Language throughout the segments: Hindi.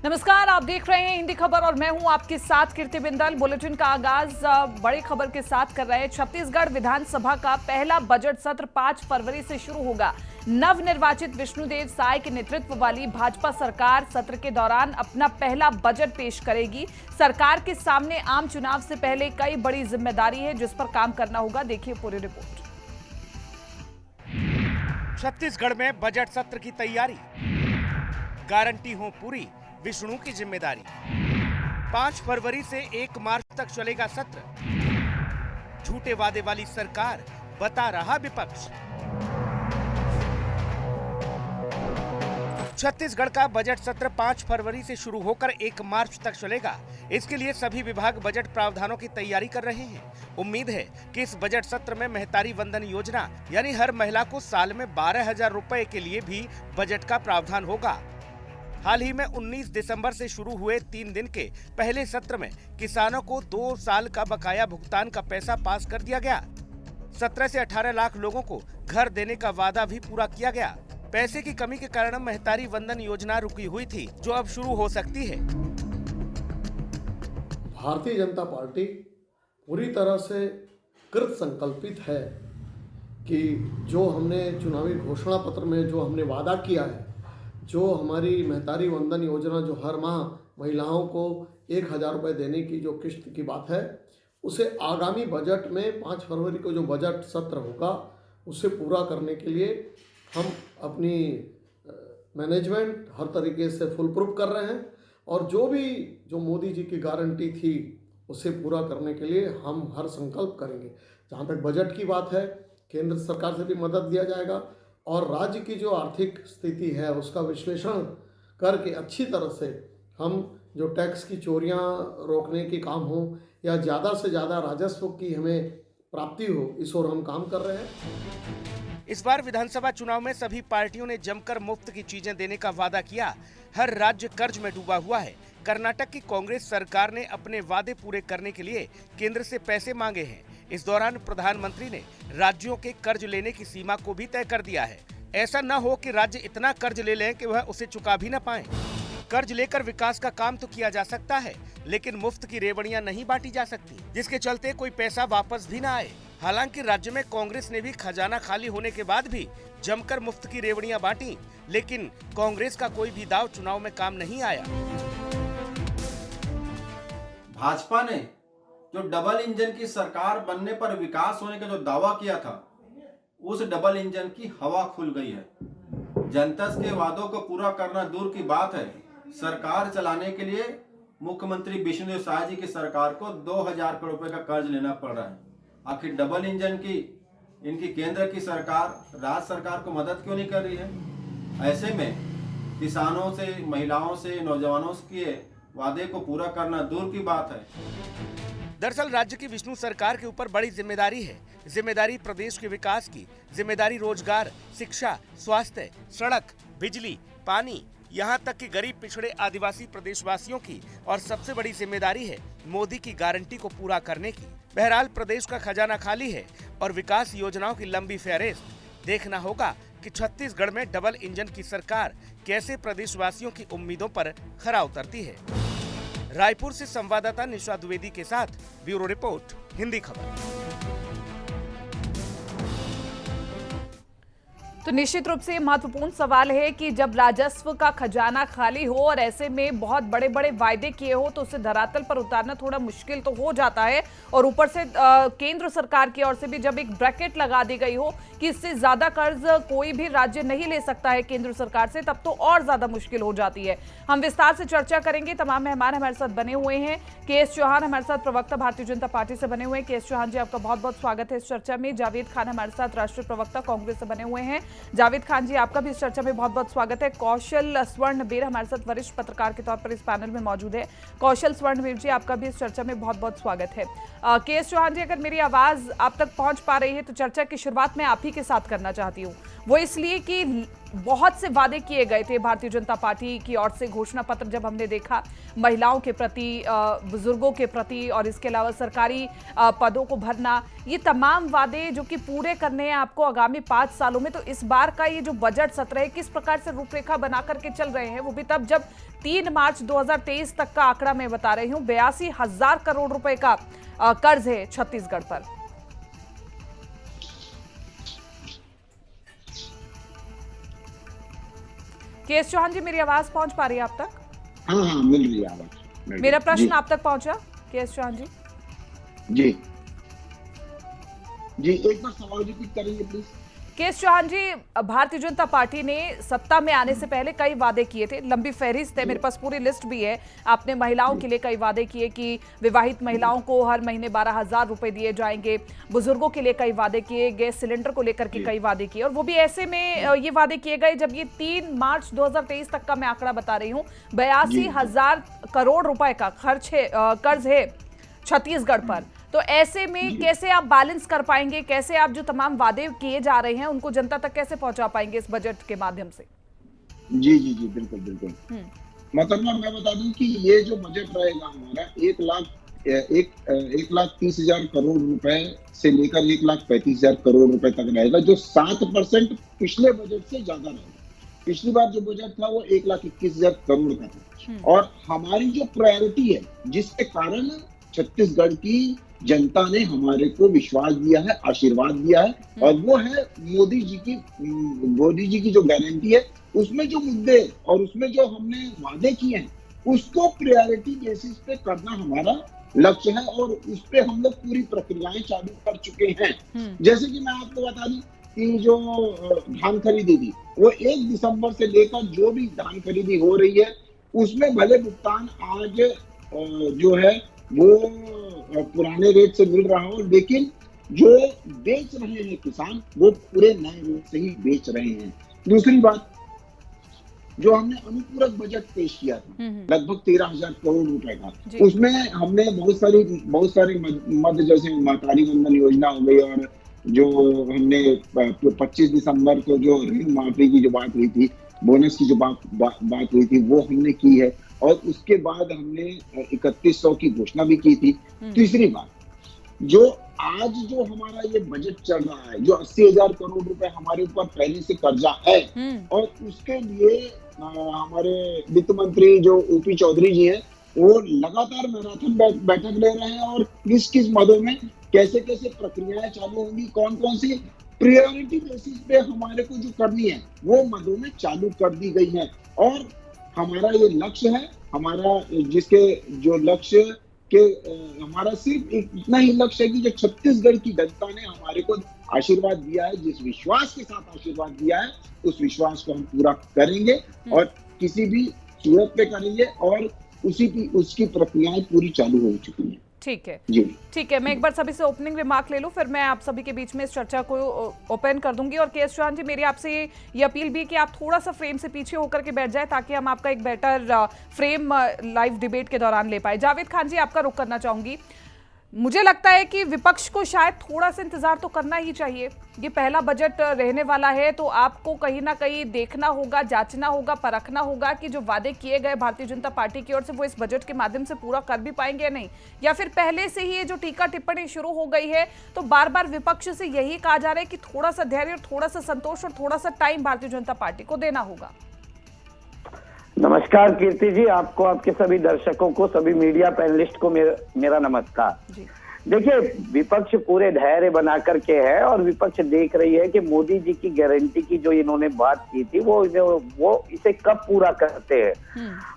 नमस्कार, आप देख रहे हैं हिंदी खबर और मैं हूं आपके साथ कीर्ति बिंदल। बुलेटिन का आगाज बड़ी खबर के साथ कर रहे हैं। छत्तीसगढ़ विधानसभा का पहला बजट सत्र 5 फरवरी से शुरू होगा। नवनिर्वाचित विष्णुदेव साय के नेतृत्व वाली भाजपा सरकार सत्र के दौरान अपना पहला बजट पेश करेगी। सरकार के सामने आम चुनाव से पहले कई बड़ी जिम्मेदारी है जिस पर काम करना होगा। देखिए पूरी रिपोर्ट। छत्तीसगढ़ में बजट सत्र की तैयारी, गारंटी हो पूरी, विष्णु की जिम्मेदारी। 5 फरवरी से 1 मार्च तक चलेगा सत्र। झूठे वादे वाली सरकार, बता रहा विपक्ष। छत्तीसगढ़ का बजट सत्र 5 फरवरी से शुरू होकर 1 मार्च तक चलेगा। इसके लिए सभी विभाग बजट प्रावधानों की तैयारी कर रहे हैं। उम्मीद है कि इस बजट सत्र में महतारी वंदन योजना यानी हर महिला को साल में 12,000 रुपए के लिए भी बजट का प्रावधान होगा। हाल ही में 19 दिसंबर से शुरू हुए 3 दिन के पहले सत्र में किसानों को 2 साल का बकाया भुगतान का पैसा पास कर दिया गया। 17 से 18 लाख लोगों को घर देने का वादा भी पूरा किया गया। पैसे की कमी के कारण महतारी वंदन योजना रुकी हुई थी, जो अब शुरू हो सकती है। भारतीय जनता पार्टी पूरी तरह से कृत संकल्पित है कि जो हमने चुनावी घोषणा पत्र में जो हमने वादा किया है, जो हमारी महतारी वंदन योजना जो हर माह महिलाओं को 1,000 रुपये देने की जो किस्त की बात है, उसे आगामी बजट में 5 फरवरी को जो बजट सत्र होगा उसे पूरा करने के लिए हम अपनी मैनेजमेंट हर तरीके से फुल प्रूफ कर रहे हैं और जो मोदी जी की गारंटी थी उसे पूरा करने के लिए हम हर संकल्प करेंगे। जहाँ तक बजट की बात है, केंद्र सरकार से भी मदद दिया जाएगा और राज्य की जो आर्थिक स्थिति है उसका विश्लेषण करके अच्छी तरह से हम जो टैक्स की चोरियां रोकने की काम हो या ज़्यादा से ज़्यादा राजस्व की हमें प्राप्ति हो, इस ओर हम काम कर रहे हैं। इस बार विधानसभा चुनाव में सभी पार्टियों ने जमकर मुफ्त की चीजें देने का वादा किया। हर राज्य कर्ज में डूबा हुआ है। कर्नाटक की कांग्रेस सरकार ने अपने वादे पूरे करने के लिए केंद्र से पैसे मांगे हैं। इस दौरान प्रधानमंत्री ने राज्यों के कर्ज लेने की सीमा को भी तय कर दिया है। ऐसा न हो कि राज्य इतना कर्ज ले लें कि वह उसे चुका भी न पाएं। कर्ज लेकर विकास का काम तो किया जा सकता है, लेकिन मुफ्त की रेवड़ियां नहीं बांटी जा सकती, जिसके चलते कोई पैसा वापस भी न आए। हालांकि राज्य में कांग्रेस ने भी खजाना खाली होने के बाद भी जमकर मुफ्त की रेवड़ियां बांटी, लेकिन कांग्रेस का कोई भी दाव चुनाव में काम नहीं आया। भाजपा ने जो डबल इंजन की सरकार बनने पर विकास होने का जो दावा किया था, उस डबल इंजन की हवा खुल गई है। जनता के वादों को पूरा करना दूर की बात है, सरकार चलाने के लिए मुख्यमंत्री विष्णुदेव साय जी की सरकार को 2,000 करोड़ रुपए का कर्ज लेना पड़ रहा है। आखिर डबल इंजन की इनकी केंद्र की सरकार राज्य सरकार को मदद क्यों नहीं कर रही है? ऐसे में किसानों से, महिलाओं से, नौजवानों के वादे को पूरा करना दूर की बात है। दरअसल राज्य की विष्णु सरकार के ऊपर बड़ी जिम्मेदारी है। जिम्मेदारी प्रदेश के विकास की, जिम्मेदारी रोजगार, शिक्षा, स्वास्थ्य, सड़क, बिजली, पानी, यहाँ तक कि गरीब पिछड़े आदिवासी प्रदेशवासियों की, और सबसे बड़ी जिम्मेदारी है मोदी की गारंटी को पूरा करने की। बहरहाल प्रदेश का खजाना खाली है और विकास योजनाओं की लंबी फहरिस्त। देखना होगा कि छत्तीसगढ़ में डबल इंजन की सरकार कैसे प्रदेशवासियों की उम्मीदों पर खरा उतरती है। रायपुर से संवाददाता निशा द्विवेदी के साथ ब्यूरो रिपोर्ट, हिंदी खबर। तो निश्चित रूप से महत्वपूर्ण सवाल है कि जब राजस्व का खजाना खाली हो और ऐसे में बहुत बड़े बड़े वायदे किए हो तो उसे धरातल पर उतारना थोड़ा मुश्किल तो हो जाता है। और ऊपर से केंद्र सरकार की ओर से भी जब एक ब्रैकेट लगा दी गई हो कि इससे ज्यादा कर्ज कोई भी राज्य नहीं ले सकता है केंद्र सरकार से, तब तो और ज्यादा मुश्किल हो जाती है। हम विस्तार से चर्चा करेंगे। तमाम मेहमान हमारे साथ बने हुए हैं। के.एस. चौहान हमारे साथ प्रवक्ता भारतीय जनता पार्टी से बने हुए हैं। के.एस. चौहान जी, आपका बहुत बहुत स्वागत है इस चर्चा में। जावेद खान हमारे साथ राष्ट्रीय प्रवक्ता कांग्रेस से बने हुए हैं। जावेद खान जी, आपका भी इस चर्चा में बहुत बहुत स्वागत है। कौशल स्वर्णवीर हमारे साथ वरिष्ठ पत्रकार के तौर पर इस पैनल में मौजूद है। कौशल स्वर्णवीर जी, आपका भी इस चर्चा में बहुत बहुत स्वागत है। के.एस. चौहान जी, अगर मेरी आवाज आप तक पहुंच पा रही है तो चर्चा की शुरुआत मैं आप ही के साथ करना चाहती हूँ। वो इसलिए कि बहुत से वादे किए गए थे भारतीय जनता पार्टी की ओर से। घोषणा पत्र जब हमने देखा महिलाओं के प्रति, बुजुर्गों के प्रति और इसके अलावा सरकारी पदों को भरना, ये तमाम वादे जो कि पूरे करने हैं आपको आगामी 5 सालों में, तो इस बार का ये जो बजट सत्र है किस प्रकार से रूपरेखा बना करके चल रहे हैं, वो भी तब जब 3 मार्च 2023 तक का आंकड़ा मैं बता रही हूँ 82,000 करोड़ रुपए का कर्ज है छत्तीसगढ़ पर। केएस चौहान जी, मेरी आवाज पहुंच पा रही है आप तक? हाँ, मिल रही है आवाज। मेरा प्रश्न आप तक पहुंचा केएस चौहान जी? जी जी, एक बार सवाल रिपीट करेंगे please. KS Chauhan ji, Bharatiya Janata party ने सत्ता में आने से पहले कई वादे किए थे, लंबी फहरिस्त है, मेरे पास पूरी लिस्ट भी है। आपने महिलाओं के लिए कई वादे किए कि विवाहित महिलाओं को हर महीने 12,000 रुपए दिए जाएंगे, बुजुर्गों के लिए कई वादे किए, गैस सिलेंडर को लेकर के कई वादे किए, और वो भी ऐसे में ये वादे किए गए जब ये 3 मार्च 2023 तक का मैं आंकड़ा बता रही हूँ 82,000 करोड़ रुपए का कर्ज है छत्तीसगढ़ पर। तो ऐसे में कैसे आप बैलेंस कर पाएंगे, कैसे आप जो तमाम वादे किए जा रहे हैं उनको जनता तक कैसे पहुंचा पाएंगे इस बजट के माध्यम से? जी जी जी, बिल्कुल बिल्कुल। मतलब मैं बता दूं कि ये जो बजट रहेगा हमारा 1,30,000 करोड़ रुपए से लेकर 1,35,000 करोड़ रुपए तक रहेगा, जो 7% पिछले बजट से ज्यादा रहेगा। पिछली बार जो बजट था वो 1,21,000 करोड़ का था। और हमारी जो प्रायोरिटी है, जिसके कारण छत्तीसगढ़ की जनता ने हमारे को विश्वास दिया है, आशीर्वाद दिया है, और वो है मोदी जी की जो गारंटी है, उसमें जो मुद्दे और उसमें जो हमने वादे किए हैं उसको प्रायोरिटी बेसिस पे करना हमारा लक्ष्य है, और उस पे हम लोग पूरी प्रक्रियाएं चालू कर चुके हैं। जैसे कि मैं आपको बता दूं कि जो धान खरीदी थी वो 1 दिसंबर से लेकर जो भी धान खरीदी हो रही है उसमें भले भुगतान आज जो है वो पुराने रेट से मिल रहा हो, लेकिन जो बेच रहे हैं किसान वो पूरे नए रेट से ही बेच रहे हैं। दूसरी बात, जो हमने अनुपूरक बजट पेश किया था लगभग 13,000 करोड़ रुपए का, उसमें हमने बहुत सारी मद, जैसे महतारी वंदन योजना हो गई, और जो हमने 25 दिसंबर को जो ऋण माफी की जो बात हुई थी, बोनस की जो बात हुई थी, वो हमने की है, और उसके बाद हमने 3,100 की घोषणा भी की थी। तीसरी बात, जो आज जो हमारा ये बजट चल रहा है, जो 80,000 करोड़ रुपए हमारे ऊपर पहले से कर्जा है, और उसके लिए हमारे वित्त मंत्री जो ओपी चौधरी जी हैं, वो लगातार मैराथन बैठक ले रहे हैं, और किस मदों में कैसे प्रक्रियाएं चालू होंगी, कौन कौन सी प्रायोरिटी बेसिस पे हमारे को जो करनी है वो मदों में चालू कर दी गई है। और हमारा ये लक्ष्य है, हमारा जिसके जो लक्ष्य के हमारा सिर्फ इतना ही लक्ष्य है कि जो छत्तीसगढ़ की जनता ने हमारे को आशीर्वाद दिया है, जिस विश्वास के साथ आशीर्वाद दिया है, उस विश्वास को हम पूरा करेंगे, और किसी भी सूरत पे करेंगे, और उसकी प्रक्रियाएं पूरी चालू हो चुकी हैं। ठीक है जी, ठीक है। मैं एक बार सभी से ओपनिंग रिमार्क ले लूं, फिर मैं आप सभी के बीच में इस चर्चा को ओपन कर दूंगी। और केएस चौहान जी, मेरी आपसे ये अपील भी कि आप थोड़ा सा फ्रेम से पीछे होकर के बैठ जाए, ताकि हम आपका एक बेटर फ्रेम लाइव डिबेट के दौरान ले पाए। जावेद खान जी, आपका रुख करना चाहूंगी। मुझे लगता है कि विपक्ष को शायद थोड़ा सा इंतजार तो करना ही चाहिए। ये पहला बजट रहने वाला है, तो आपको कहीं ना कहीं देखना होगा, जांचना होगा, परखना होगा कि जो वादे किए गए भारतीय जनता पार्टी की ओर से वो इस बजट के माध्यम से पूरा कर भी पाएंगे या नहीं, या फिर पहले से ही ये जो टीका टिप्पणी शुरू हो गई है, तो बार बार विपक्ष से यही कहा जा रहा है कि थोड़ा सा धैर्य और थोड़ा सा संतोष और थोड़ा सा टाइम भारतीय जनता पार्टी को देना होगा। नमस्कार कीर्ति जी, आपको, आपके सभी दर्शकों को, सभी मीडिया पैनलिस्ट को मेरा नमस्कार। देखिए, विपक्ष पूरे धैर्य बना करके है, और विपक्ष देख रही है कि मोदी जी की गारंटी की जो इन्होंने बात की थी वो इसे कब पूरा करते हैं।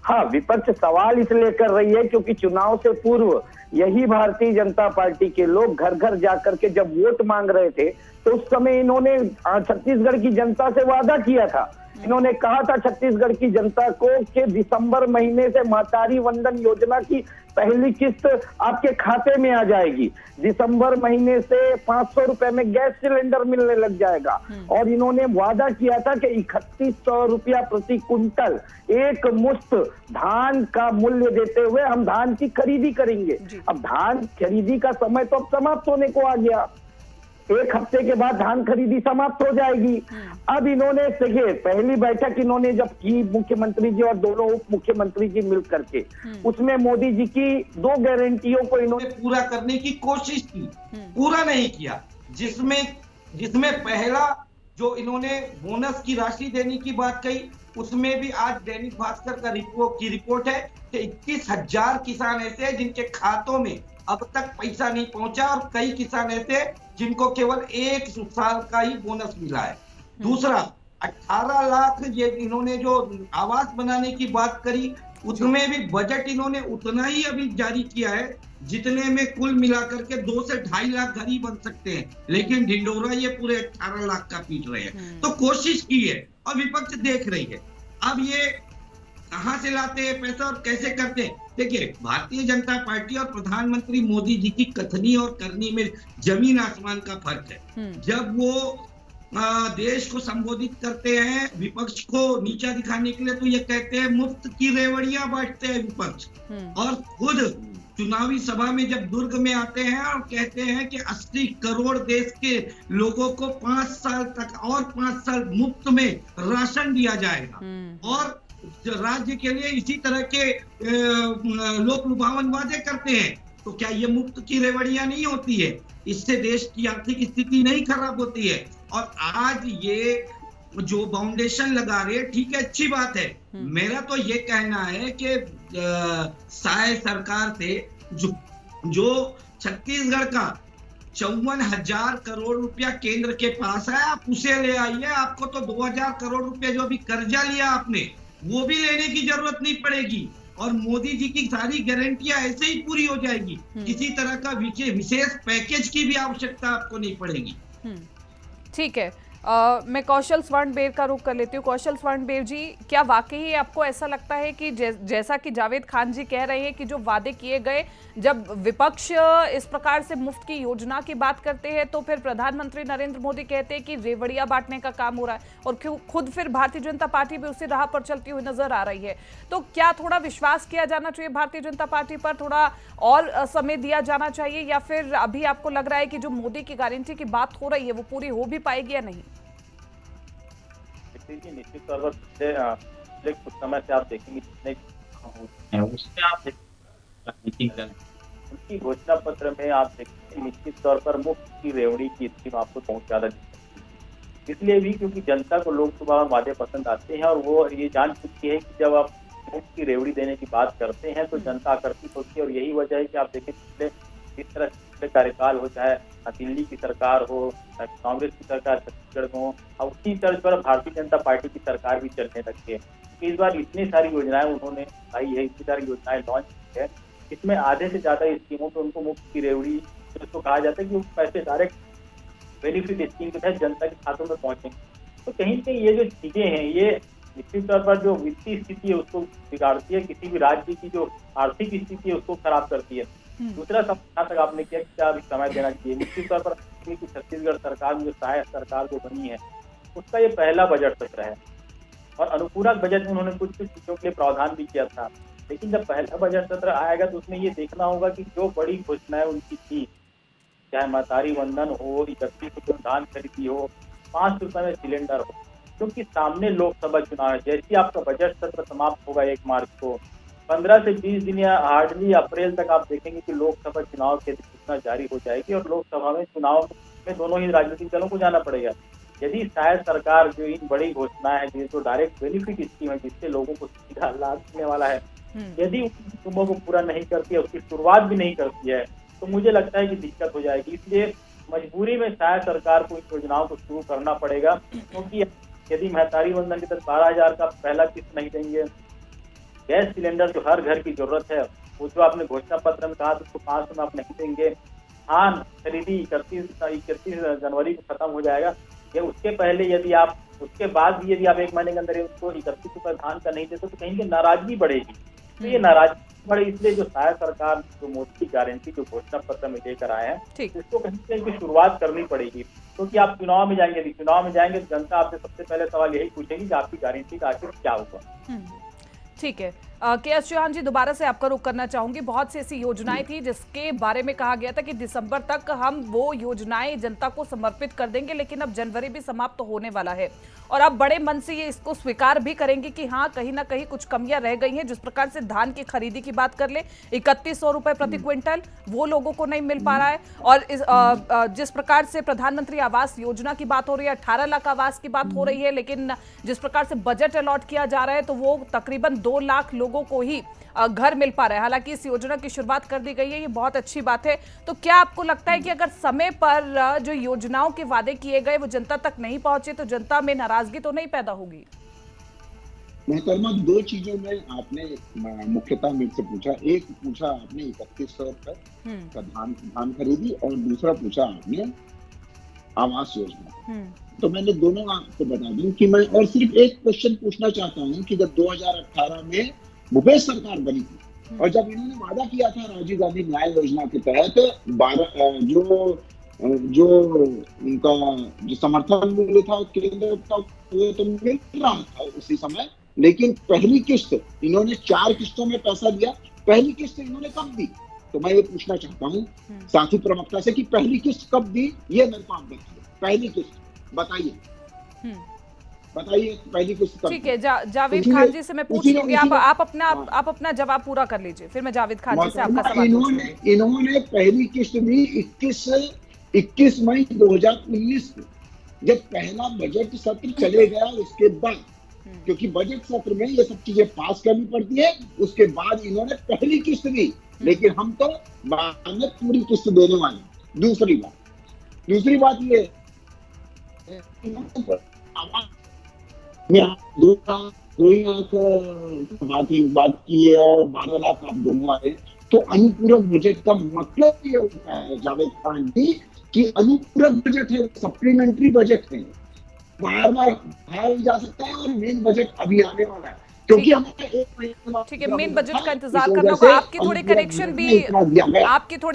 हाँ, विपक्ष सवाल इसलिए कर रही है क्योंकि चुनाव से पूर्व यही भारतीय जनता पार्टी के लोग घर घर जाकर के जब वोट मांग रहे थे, तो उस समय इन्होंने छत्तीसगढ़ की जनता से वादा किया था। इन्होंने कहा था छत्तीसगढ़ की जनता को कि दिसंबर महीने से महतारी वंदन योजना की पहली किस्त आपके खाते में आ जाएगी, दिसंबर महीने से 500 रुपए में गैस सिलेंडर मिलने लग जाएगा, और इन्होंने वादा किया था कि 3,100 रुपया प्रति कुंटल एक मुश्त धान का मूल्य देते हुए हम धान की खरीदी करेंगे। अब धान खरीदी का समय तो अब समाप्त होने को आ गया। एक हफ्ते के बाद धान खरीदी समाप्त हो जाएगी। अब इन्होंने देखिए पहली बैठक इन्होंने जब की मुख्यमंत्री जी और दोनों उप मुख्यमंत्री जी मिल करके, उसमें मोदी जी की 2 गारंटियों को इन्होंने पूरा करने की कोशिश की, पूरा नहीं किया। जिसमें पहला जो इन्होंने बोनस की राशि देने की बात कही, उसमें भी आज दैनिक भास्कर की रिपोर्ट है कि 21,000 किसान ऐसे हैं जिनके खातों में अब तक पैसा नहीं पहुंचा, और कई किसान ऐसे जिनको केवल 1 साल का ही बोनस मिला है। दूसरा 18 लाख ये इन्होंने जो आवास बनाने की बात करी, उसमें भी बजट इन्होंने उतना ही अभी जारी किया है जितने में कुल मिलाकर के 2 से 2.5 लाख घर ही बन सकते हैं, लेकिन ढिंडोरा ये पूरे 18 लाख का पीट रहे हैं। तो कोशिश की है और विपक्ष देख रही है। अब ये कहां से लाते हैं पैसा और कैसे करते हैं? देखिए, भारतीय जनता पार्टी और प्रधानमंत्री मोदी जी की कथनी और करनी में जमीन आसमान का फर्क है। जब वो देश को संबोधित करते हैं, विपक्ष को नीचा दिखाने के लिए, तो ये कहते हैं मुफ्त की रेवड़ियां बांटते हैं विपक्ष, और खुद चुनावी सभा में जब दुर्ग में आते हैं और कहते हैं कि 80 करोड़ देश के लोगों को 5 साल तक और 5 साल मुफ्त में राशन दिया जाएगा, और राज्य के लिए इसी तरह के लोक लुभावन वादे करते हैं। तो क्या ये मुफ्त की रेवड़ियां नहीं होती है? इससे देश की आर्थिक स्थिति नहीं खराब होती है? और आज ये जो फाउंडेशन लगा रहे हैं, ठीक है, अच्छी बात है। मेरा तो ये कहना है कि साय सरकार से जो छत्तीसगढ़ का 54,000 करोड़ रुपया केंद्र के पास है, आप उसे ले आइए। आपको तो 2,000 करोड़ रुपया जो अभी कर्जा लिया आपने, वो भी लेने की जरूरत नहीं पड़ेगी, और मोदी जी की सारी गारंटियां ऐसे ही पूरी हो जाएगी। किसी तरह का विशेष पैकेज की भी आवश्यकता आपको नहीं पड़ेगी। ठीक है, मैं कौशल स्वर्णबेर का रुख कर लेती हूँ। कौशल स्वर्णबेर जी, क्या वाकई आपको ऐसा लगता है कि जैसा कि जावेद खान जी कह रहे हैं कि जो वादे किए गए, जब विपक्ष इस प्रकार से मुफ्त की योजना की बात करते हैं तो फिर प्रधानमंत्री नरेंद्र मोदी कहते हैं कि रेवड़ियां बांटने का काम हो रहा है, और खुद फिर भारतीय जनता पार्टी भी उसी राह पर चलती हुई नजर आ रही है। तो क्या थोड़ा विश्वास किया जाना चाहिए भारतीय जनता पार्टी पर, थोड़ा और समय दिया जाना चाहिए, या फिर अभी आपको लग रहा है कि जो मोदी की गारंटी की बात हो रही है वो पूरी हो भी पाएगी या नहीं? निश्चित तौर पर पिछले कुछ समय से आप देखेंगे जितने उसमें आप उनकी घोषणा पत्र में आप देखेंगे निश्चित तौर पर मुफ्त की रेवड़ी की स्कीम आपको बहुत ज्यादा दिखती है। इसलिए भी क्योंकि जनता को लोकसभा वादे पसंद आते हैं, और वो ये जान चुकी है कि जब आप मुफ्त की रेवड़ी देने की बात करते हैं तो जनता आकर्षित होती है। और यही वजह है कि आप देखें पिछले इस तरह पिछले कार्यकाल हो, चाहे दिल्ली की सरकार हो, कांग्रेस की सरकार छत्तीसगढ़ में हो, और उसी तर्ज पर भारतीय जनता पार्टी की सरकार भी चलने लगती है। इस बार इतनी सारी योजनाएं उन्होंने लाई है, इतनी सारी योजनाएं लॉन्च की है, इसमें आधे से ज्यादा स्कीमों पे उनको मुफ्त की रेवड़ी जिसको कहा जाता है कि वो पैसे डायरेक्ट बेनिफिट स्कीम के तहत जनता के खातों में पहुंचेंगे। तो कहीं से ये जो चीजें हैं, ये निश्चित तौर पर जो वित्तीय स्थिति है उसको बिगाड़ती है, किसी भी राज्य की जो आर्थिक स्थिति है उसको खराब करती है। दूसरा सवाल तक आपने किया कि क्या समय देना चाहिए। निश्चित तौर पर छत्तीसगढ़ सरकार में जो सहायक सरकार जो बनी है उसका ये पहला बजट सत्र है, और अनुपूरक बजट में उन्होंने कुछ चीजों के लिए प्रावधान भी किया था। लेकिन जब पहला बजट सत्र आएगा तो उसमें ये देखना होगा कि जो बड़ी घोषणाएं उनकी थी, चाहे महतारी वंदन हो, 31 रुपये धान खरीदी हो, 5 रुपये में सिलेंडर हो, क्योंकि सामने लोकसभा चुनाव है। जैसे आपका बजट सत्र समाप्त होगा 1 मार्च को, 15 से 20 दिन या हार्डली अप्रैल तक आप देखेंगे कि लोकसभा चुनाव की अधिसूचना जारी हो जाएगी, और लोकसभा में चुनाव में दोनों ही राजनीतिक दलों को जाना पड़ेगा। यदि शायद सरकार जो इन बड़ी घोषणाएं है, जो डायरेक्ट बेनिफिट स्कीम है जिससे लोगों को सीधा लाभ मिलने वाला है, यदि उन स्कीमों को पूरा नहीं करती है, उसकी शुरुआत भी नहीं करती है, तो मुझे लगता है कि दिक्कत हो जाएगी। इसलिए मजबूरी में शायद सरकार को इन योजनाओं को शुरू करना पड़ेगा, क्योंकि यदि महतारी वंदन के तहत 12,000 का पहला किस्त नहीं देंगे, गैस सिलेंडर जो हर घर की जरूरत है वो जो आपने घोषणा पत्र में कहा उसको 500 में आप नहीं देंगे, धान खरीदी 31 जनवरी को खत्म हो जाएगा, या उसके पहले यदि आप उसके बाद भी यदि आप 1 महीने के अंदर उसको 31 रुपये धान का नहीं देते तो कहीं की नाराजगी बढ़ेगी। तो ये नाराजगी बढ़े, इसलिए जो सहायक सरकार जो मोदी की गारंटी जो घोषणा पत्र में लेकर आए हैं इसको कहीं से इनकी शुरुआत करनी पड़ेगी, क्योंकि आप चुनाव में जाएंगे जनता आपसे सबसे पहले सवाल यही पूछेगी कि आपकी गारंटी का आखिर क्या होगा। ठीक है, के.एस. चौहान जी, दोबारा से आपका रुख करना चाहूंगी। बहुत सी ऐसी योजनाएं थी जिसके बारे में कहा गया था कि दिसंबर तक हम वो योजनाएं जनता को समर्पित कर देंगे, लेकिन अब जनवरी भी समाप्त होने वाला है और अब बड़े मन से ये इसको स्वीकार भी करेंगे कि हाँ, कहीं ना कहीं कुछ कमियां रह गई हैं। जिस प्रकार से धान की खरीदी की बात कर ले, 3100 रुपए प्रति क्विंटल वो लोगों को नहीं मिल पा रहा है। और जिस प्रकार से प्रधानमंत्री आवास योजना की बात हो रही है, 18 लाख आवास की बात हो रही है, लेकिन जिस प्रकार से बजट अलॉट किया जा रहा है तो वो तकरीबन 2 लाख लोगों को ही घर मिल पा रहा है। हालांकि इस योजना की शुरुआत कर दी गई है, ये बहुत अच्छी बात है। तो क्या आपको लगता है कि अगर समय पर जो योजनाओं के वादे किए गए वो जनता तक नहीं पहुंचे तो जनता में नाराजगी तो नहीं पैदा होगी? मोहतरमा, 2 चीजों में आपने मुख्यतः मेरे से पूछा। एक पूछा आपने 3100 रुपए का धान खरीदी और दूसरा पूछा आपने आवास योजना। तो मैंने दोनों आपको बता दूं कि मैं और सिर्फ एक क्वेश्चन पूछना चाहता हूं कि जब 2018 में भूपेश सरकार बनी थी और जब इन्होंने वादा किया था राजीव गांधी न्याय योजना के तहत 12 जो उनका जो समर्थन मूल्य था केंद्र का वो तो मिल रहा था उसी समय, लेकिन पहली किस्त इन्होंने 4 किस्तों में पैसा दिया। पहली किस्त इन्होंने कब दी? तो मैं ये पूछना चाहता हूँ साथी प्रवक्ता से कि पहली किस्त कब दी, ये मेरे को आप बताइए। पहली किस्त बताइए, बताइए पहली किस्त कब? ठीक है, जावेद खान जी से मैं पूछ लूंगी। आप अपना जवाब पूरा कर लीजिए, फिर मैं जावेद खान जी से आपका सवाल पूछूंगी। इन्होंने पहली किस्त दी 21 मई 2019 को, जब पहला बजट सत्र चले गया उसके बाद, क्योंकि बजट सत्र में ये सब चीजें पास करनी पड़ती है, उसके बाद इन्होंने पहली किस्त दी। लेकिन हम तो बाद में पूरी किस्त देने वाले। दूसरी बात ये बात की है और 12 लाख आप दोनों आए, तो अनुपूरक बजट का मतलब ये होता है जावेद खान जी कि अनुपूरक बजट है, सप्लीमेंट्री बजट है, बार बार बढ़ाया जा सकता है और मेन बजट अभी आने वाला है। क्योंकि ठीक है, मेन बजट का इंतजार करना होगा। आपके थोड़े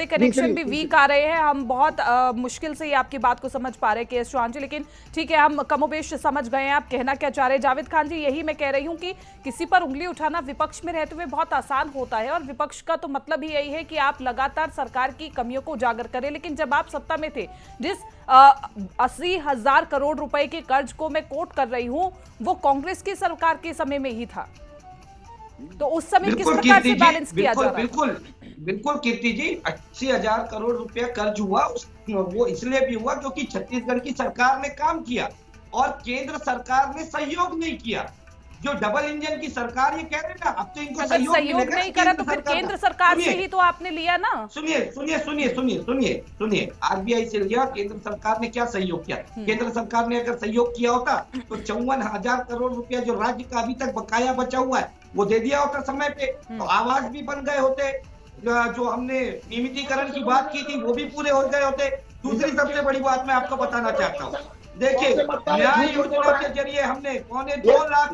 कनेक्शन भी वीक आ रहे हैं। हम बहुत मुश्किल से ये आपकी बात को समझ पा रहे हैं के.एस. चौहान जी, लेकिन ठीक है, हम कमोबेश समझ गए हैं आप कहना क्या चाह रहे हैं। जावेद खान जी, यही मैं कह रही हूँ कि किसी पर उंगली उठाना विपक्ष में रहते हुए बहुत आसान होता है और विपक्ष का तो मतलब ही यही है कि आप लगातार सरकार की कमियों को उजागर करें। लेकिन जब आप सत्ता में थे, जिस 80,000 करोड़ रुपए के कर्ज को मैं कोट कर रही हूं, वो कांग्रेस की सरकार के समय में ही था। तो उस समय किस प्रकार से बैलेंस किया जा रहा है? बिल्कुल कीर्ति जी, 80,000 करोड़ रुपया कर्ज हुआ, वो इसलिए भी हुआ क्योंकि छत्तीसगढ़ की सरकार ने काम किया और केंद्र सरकार ने सहयोग नहीं किया। जो डबल इंजन की सरकार ये कह रहे हैं ना, अब तो इनको सहयोग नहीं करा तो फिर केंद्र सरकार से ही तो आपने लिया ना। सुनिए, आरबीआई से लिया, केंद्र सरकार ने क्या सहयोग किया? केंद्र सरकार ने अगर सहयोग किया होता तो 54,000 करोड़ रुपया जो राज्य का अभी तक बकाया बचा हुआ है वो दे दिया होता समय पे, तो आवास भी बन गए होते, जो हमने नियमितीकरण की बात की थी वो भी पूरे हो गए होते। दूसरी सबसे बड़ी बात मैं आपको बताना चाहता हूँ, देखिए, न्याय योजना के जरिए हमने 2.25 लाख,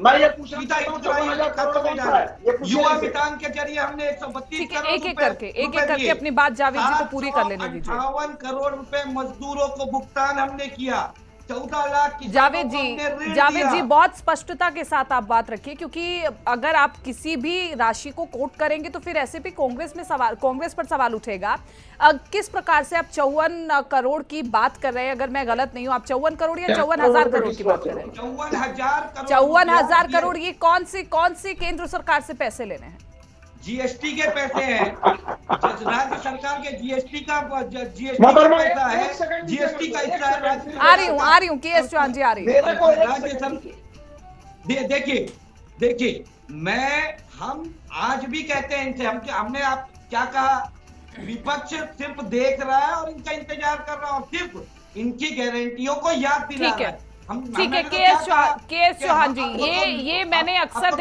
युवा वितान के जरिए हमने 132 करोड़ एक एक करके अपनी बात जावेद जी को पूरी कर लेने दीजिए। 58 करोड़ रुपए मजदूरों को भुगतान हमने किया, 14 लाख। जावेद जी बहुत स्पष्टता के साथ आप बात रखिए, क्योंकि अगर आप किसी भी राशि को कोट करेंगे तो फिर ऐसे भी कांग्रेस पर सवाल उठेगा। किस प्रकार से आप 54 करोड़ की बात कर रहे हैं? अगर मैं गलत नहीं हूं, आप 54 करोड़ या 54,000 करोड़ की बात कर रहे हैं? 54,000 करोड़। ये कौन सी केंद्र सरकार से पैसे लेने हैं? जीएसटी के पैसे हैं, राज्य सरकार के जीएसटी का पैसा है, जीएसटी का हिस्सा है राज्य। आ रही हूँ के.एस. चौहान जी, आ रही हूँ। देखिए, हम आज भी कहते हैं इनसे, हमने आप क्या कहा, विपक्ष सिर्फ देख रहा है और इनका इंतजार कर रहा है और सिर्फ इनकी गारंटियों को याद दिला रहा है। ठीक है, के.एस. चौहान जी, ये मैंने अक्सर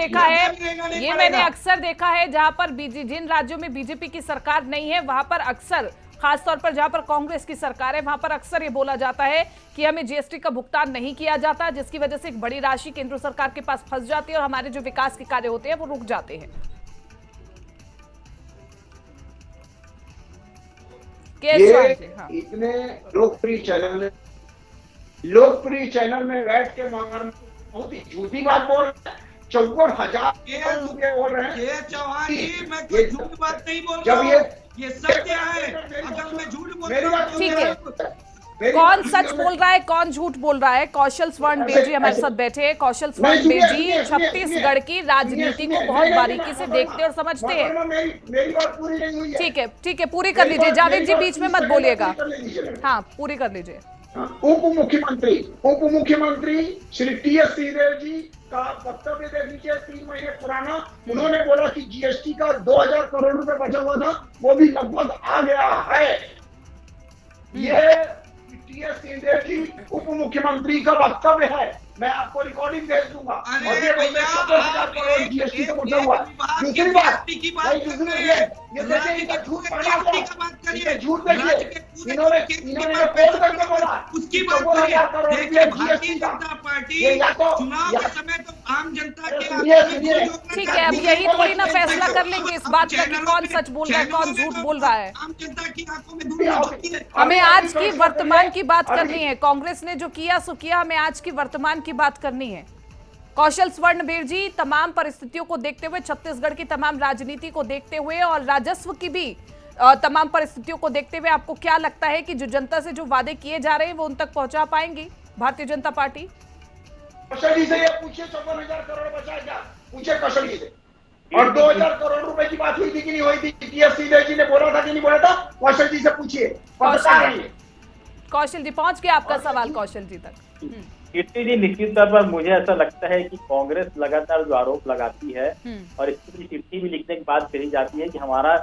देखा है जहां पर जिन राज्यों में बीजेपी की सरकार नहीं है वहां पर अक्सर, खासतौर पर जहां पर कांग्रेस की सरकार है, वहां पर अक्सर ये बोला जाता है कि हमें जीएसटी का भुगतान नहीं किया जाता, जिसकी वजह से एक बड़ी राशि केंद्र सरकार के पास फंस जाती है और हमारे जो विकास के कार्य होते हैं वो रुक जाते हैं। इतने लोकप्रिय चैनल में बैठ के बहुत ही झूठी बात बोल रहे हैं 54,000 ये रुपए बोल रहे हैं। ये चौहान जी, मैं कोई झूठ बात नहीं बोल रहा जब हूँ, ये सत्य है। अगर मैं झूठ बोल मेरी बात ठीक सुनिए। है। मेरी कौन बात सच सुनिए। बोल रहा है, कौन झूठ बोल रहा है? कौशल स्वर्ण बेजी हमारे साथ बैठे हैं। कौशल स्वर्ण सुनिए, बेजी सुनिए, सुनिए, छत्तीसगढ़ की राजनीति को सुनिए, बहुत सुनिए, बारीकी से देखते और समझते हैं। मेरी बात पूरी नहीं हुई है। ठीक है, पूरी कर लीजिए जावेद जी, बीच में मत बोलिएगा। हाँ, हाँ, पूरी कर लीजिए। उप मुख्यमंत्री श्री टी.एस. सिंहदेव जी का वक्तव्य दे दीजिए 3 महीने पुराना। उन्होंने बोला कि जीएसटी का 2,000 करोड़ रुपए बचा हुआ था, वो भी लगभग आ गया है। यह टी.एस. सिंहदेव जी उप मुख्यमंत्री का वक्तव्य है। मैं आपको रिकॉर्डिंग भेज दूंगा। अरे और ये बोलते भैया, 70,000 करोड़ जीएसटी से बचा हुआ है। दूसरी बात, ये देखिए इनका झूठ पड़ा है। झूठ देखिए, इन्होंने पोल करके बोला उसकी कि बात 70,000 करोड़ करिए। रुपया देखिए, भारतीय जीएसटी का। जनता पार्टी ये या तो चुनाव के समय तो आम जनता के सुनिए, ठीक है, अब यही थोड़ी ना फैसला कर लेंगे इस बात का कि कौन सच बोल रहा है, कौन झूठ बोल रहा है। आम जनता की आंखों में धूल होती है। हमें आज की वर्तमान की बात करनी है। कांग्रेस ने जो किया सो किया, हमें आज की वर्तमान की बात करनी है। कौशल स्वर्ण बेजी, तमाम परिस्थितियों को देखते हुए, छत्तीसगढ़ की तमाम राजनीति को देखते हुए और राजस्व की भी तमाम परिस्थितियों को देखते हुए आपको क्या लगता है कि जो जनता से जो वादे किए जा रहे हैं वो उन तक पहुंचा पाएंगी भारतीय जनता पार्टी? कौशल जी से ये पूछिए 54,000 करोड़ बचा है क्या? पूछिए कौशल जी से। और 2,000 करोड़ रुपए की बात हुई थी कि नहीं हुई थी? टी.एस. सिंहदेव जी ने बोला था कि नहीं बोला था? कौशल जी से पूछिए, बता रही है। कौशल जी, पहुंच गया आपका सवाल कौशल जी तक। कीर्ति जी, निश्चित तौर पर मुझे ऐसा लगता है कि कांग्रेस लगातार जो आरोप लगाती है और इसकी चिट्ठी भी लिखने के बाद कही जाती है कि हमारा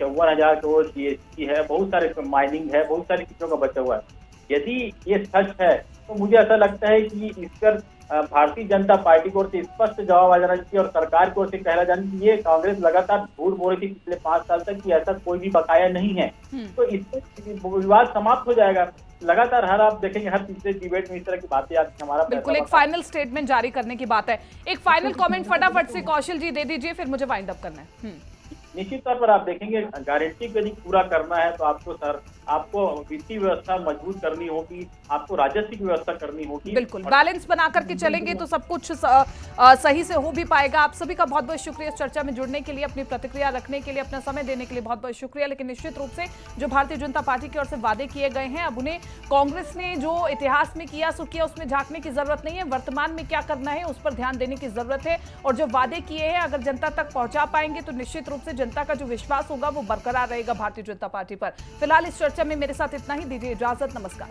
54,000 करोड़ जीएसटी है, बहुत सारे माइनिंग है, बहुत सारी चीजों का बचा हुआ है। यदि ये सच है तो मुझे ऐसा लगता है कि इस पर भारतीय जनता पार्टी की ओर से स्पष्ट जवाब आ जाना चाहिए और सरकार की ओर से कहना जाना चाहिए कांग्रेस लगातार झूठ बोल रही थी पिछले 5 साल तक कि ऐसा कोई भी बकाया नहीं है। तो इससे विवाद समाप्त हो जाएगा। लगातार आप देखेंगे हर तीसरे डिबेट में इस तरह की बातें आती है। हमारा बिल्कुल एक फाइनल स्टेटमेंट जारी करने की बात है। एक फाइनल कमेंट फटाफट से कौशल जी दे दीजिए, फिर मुझे वाइंड अप करना है। निश्चित तौर पर आप देखेंगे गारंटी को यदि पूरा करना है तो आपको वित्तीय व्यवस्था मजबूत करनी होगी, आपको राजस्व की व्यवस्था करनी होगी। बिल्कुल बैलेंस बना करके चलेंगे तो सब कुछ सही से हो भी पाएगा। आप सभी का बहुत बहुत शुक्रिया इस चर्चा में जुड़ने के लिए, अपनी प्रतिक्रिया रखने के लिए, अपना समय देने के लिए बहुत बहुत शुक्रिया। लेकिन निश्चित रूप से जो भारतीय जनता पार्टी की ओर से वादे किए गए हैं, अब उन्हें कांग्रेस ने जो इतिहास में किया सो किया, उसमें झांकने की जरूरत नहीं है। वर्तमान में क्या करना है उस पर ध्यान देने की जरूरत है और जो वादे किए हैं अगर जनता तक पहुंचा पाएंगे तो निश्चित रूप से जनता का जो विश्वास होगा वो बरकरार रहेगा भारतीय जनता पार्टी पर। फिलहाल इस चर्चा में मेरे साथ इतना ही। दीजिए इजाजत, नमस्कार।